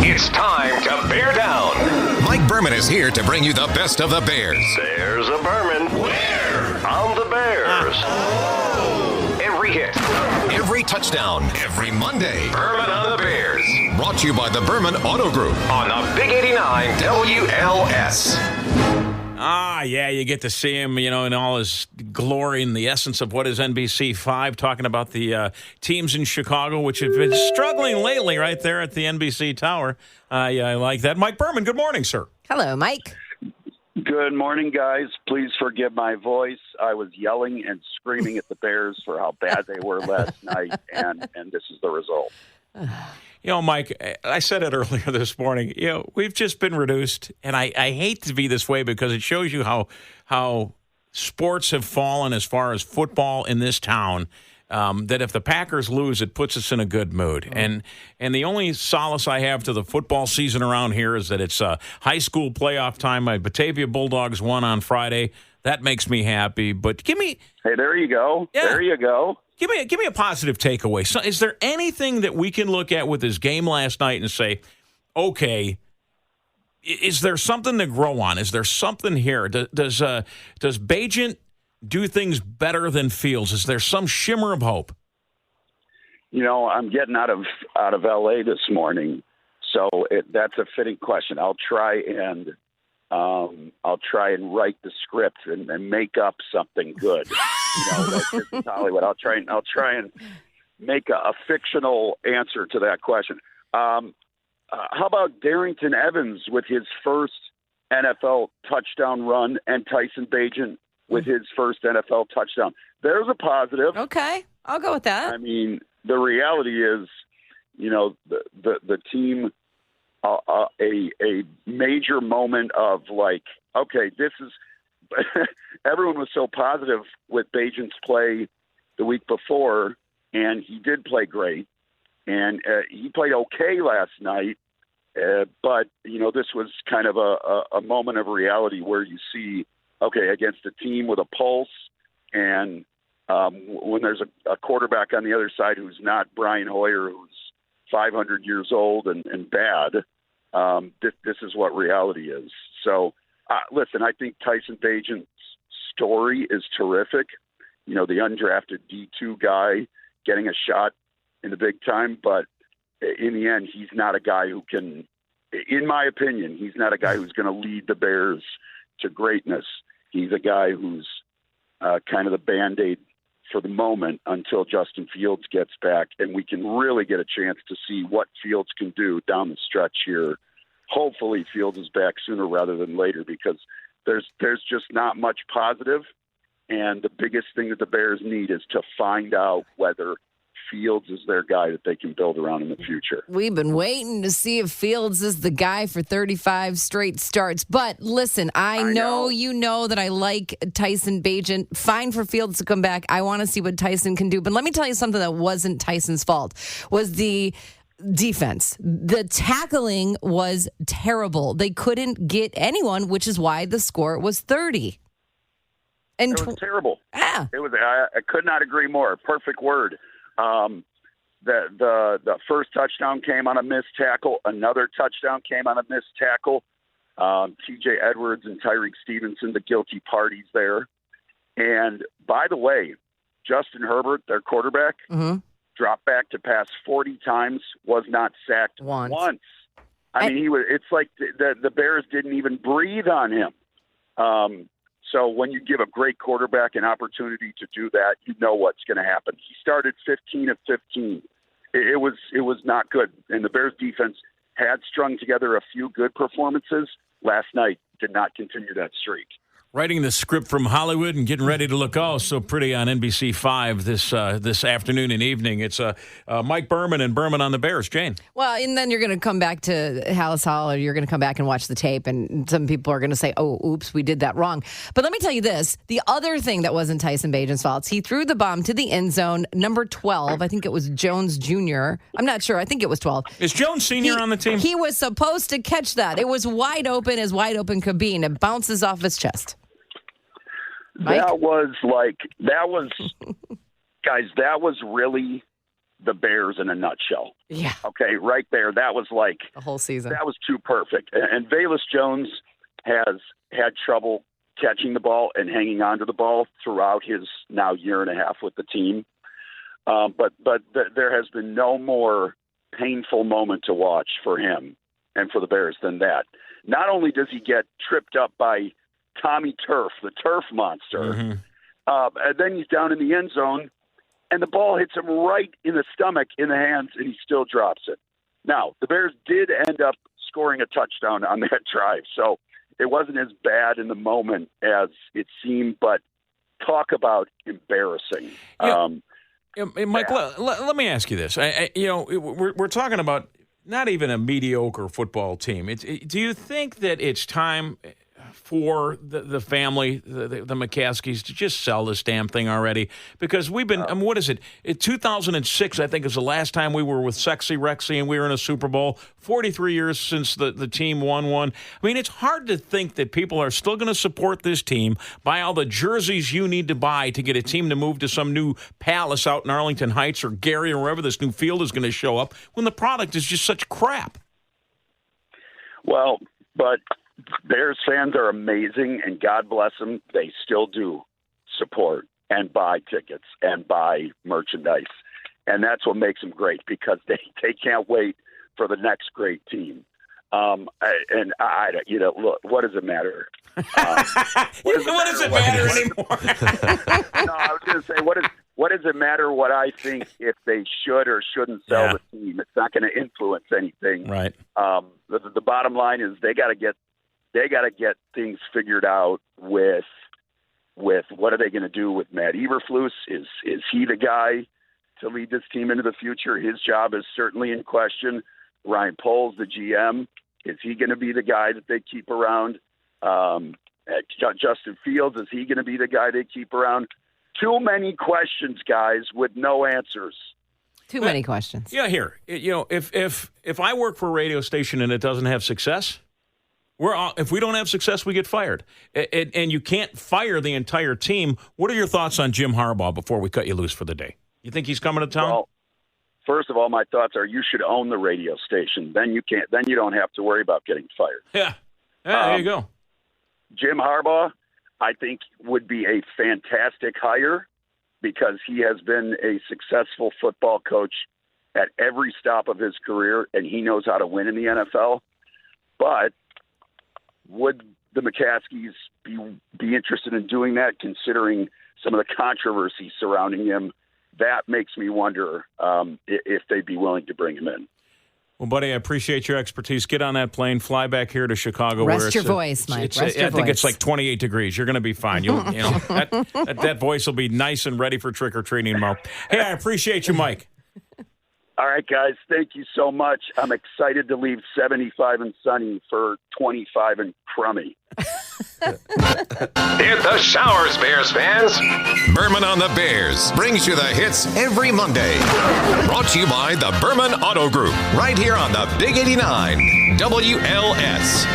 It's time to bear down. Mike Berman is here to bring you the best of the Bears. There's a Berman. Where? On the Bears. Every hit, every touchdown, every Monday. Berman on the Bears. Brought to you by the Berman Auto Group on the Big 89 WLS. Yeah, you get to see him, in all his glory and the essence of what is NBC5, talking about the teams in Chicago, which have been struggling lately right there at the NBC Tower. I like that. Mike Berman, good morning, sir. Hello, Mike. Good morning, guys. Please forgive my voice. I was yelling and screaming at the Bears for how bad they were last night, and this is the result. Mike, I said it earlier this morning. We've just been reduced, and I hate to be this way because it shows you how sports have fallen as far as football in this town. That if the Packers lose, it puts us in a good mood. And the only solace I have to the football season around here is that it's high school playoff time. My Batavia Bulldogs won on Friday. That makes me happy. But give me Hey, there you go. Yeah. There you go. Give me a positive takeaway. So is there anything that we can look at with this game last night and say, okay, is there something to grow on? Is there something here? Does Bagent do things better than Fields? Is there some shimmer of hope? I'm getting out of LA this morning, so that's a fitting question. I'll try and write the script and make up something good. This is Hollywood. I'll try and make a fictional answer to that question. How about Darrington Evans with his first NFL touchdown run and Tyson Bagent with his first NFL touchdown? There's a positive. Okay, I'll go with that. I mean, the reality is, the team, a major moment of like, okay, this is. Everyone was so positive with Bagent's play the week before, and he did play great, and he played okay last night. But this was kind of a moment of reality where you see, okay, against a team with a pulse, and when there's a quarterback on the other side who's not Brian Hoyer, who's 500 years old and bad, this is what reality is. So, listen, I think Tyson Bagent's story is terrific. The undrafted D2 guy getting a shot in the big time, but in the end, he's not a guy who can, in my opinion, he's not a guy who's going to lead the Bears to greatness. He's a guy who's kind of the Band-Aid for the moment until Justin Fields gets back, and we can really get a chance to see what Fields can do down the stretch here. Hopefully Fields is back sooner rather than later because there's just not much positive, and the biggest thing that the Bears need is to find out whether Fields is their guy that they can build around in the future. We've been waiting to see if Fields is the guy for 35 straight starts. But listen, I know you know that I like Tyson Bagent. Fine for Fields to come back. I want to see what Tyson can do. But let me tell you something that wasn't Tyson's fault, was the defense. The tackling was terrible. They couldn't get anyone, which is why the score was 30. And it was terrible. Yeah. It was. I could not agree more. Perfect word. The first touchdown came on a missed tackle. Another touchdown came on a missed tackle. T.J. Edwards and Tyreek Stevenson, the guilty parties there. And by the way, Justin Herbert, their quarterback, dropped back to pass 40 times, was not sacked once. I mean, it's like the Bears didn't even breathe on him. So when you give a great quarterback an opportunity to do that, you know what's going to happen. He started 15 of 15. It was not good. And the Bears defense had strung together a few good performances. Last night did not continue that streak. Writing the script from Hollywood and getting ready to look so pretty on NBC5 this afternoon and evening. It's Mike Berman and Berman on the Bears. Jane. Well, and then you're going to come back to Hallis Hall, or you're going to come back and watch the tape, and some people are going to say, oh, oops, we did that wrong. But let me tell you this. The other thing that wasn't Tyson Bagent's fault, he threw the bomb to the end zone, number 12. I think it was Jones Jr. I'm not sure. I think it was 12. Is Jones Sr. on the team? He was supposed to catch that. It was wide open as wide open could be, and it bounces off his chest. Mike? That was guys, that was really the Bears in a nutshell. Yeah. Okay, right there. That was like The whole season. that was too perfect. And Velus Jones has had trouble catching the ball and hanging on to the ball throughout his now year and a half with the team. But there has been no more painful moment to watch for him and for the Bears than that. Not only does he get tripped up by Tommy Turf, the turf monster, and then he's down in the end zone, and the ball hits him right in the stomach, in the hands, and he still drops it. Now, the Bears did end up scoring a touchdown on that drive, so it wasn't as bad in the moment as it seemed, but talk about embarrassing. Mike, let me ask you this. We're talking about not even a mediocre football team. Do you think that it's time for the family, the McCaskies, to just sell this damn thing already? Because we've been, what is it? In 2006, I think, is the last time we were with Sexy Rexy and we were in a Super Bowl. 43 years since the team won one. I mean, it's hard to think that people are still going to support this team, buy all the jerseys you need to buy to get a team to move to some new palace out in Arlington Heights or Gary or wherever this new field is going to show up, when the product is just such crap. Well, but Bears fans are amazing, and God bless them. They still do support and buy tickets and buy merchandise. And that's what makes them great, because they can't wait for the next great team. Look, what does it matter? What does it matter anymore? No, I was going to say, what does it matter what I think if they should or shouldn't sell the team? It's not going to influence anything. Right. The bottom line is they got to get things figured out with what are they going to do with Matt Eberflus? Is he the guy to lead this team into the future? His job is certainly in question. Ryan Poles, the GM, is he going to be the guy that they keep around? Justin Fields, is he going to be the guy they keep around? Too many questions, guys, with no answers. Too many questions. Yeah, here. If I work for a radio station and it doesn't have success, if we don't have success, we get fired. And you can't fire the entire team. What are your thoughts on Jim Harbaugh before we cut you loose for the day? You think he's coming to town? Well, first of all, my thoughts are you should own the radio station. Then you don't have to worry about getting fired. Yeah. There you go. Jim Harbaugh, I think, would be a fantastic hire because he has been a successful football coach at every stop of his career, and he knows how to win in the NFL. But would the McCaskies be interested in doing that, considering some of the controversy surrounding him? That makes me wonder if they'd be willing to bring him in. Well, buddy, I appreciate your expertise. Get on that plane, fly back here to Chicago. Rest your voice, Mike. I think it's like 28 degrees. You're going to be fine. That voice will be nice and ready for trick-or-treating tomorrow. Hey, I appreciate you, Mike. All right, guys, thank you so much. I'm excited to leave 75 and sunny for 25 and crummy. Hit the showers, Bears fans. Berman on the Bears brings you the hits every Monday. Brought to you by the Berman Auto Group, right here on the Big 89 WLS.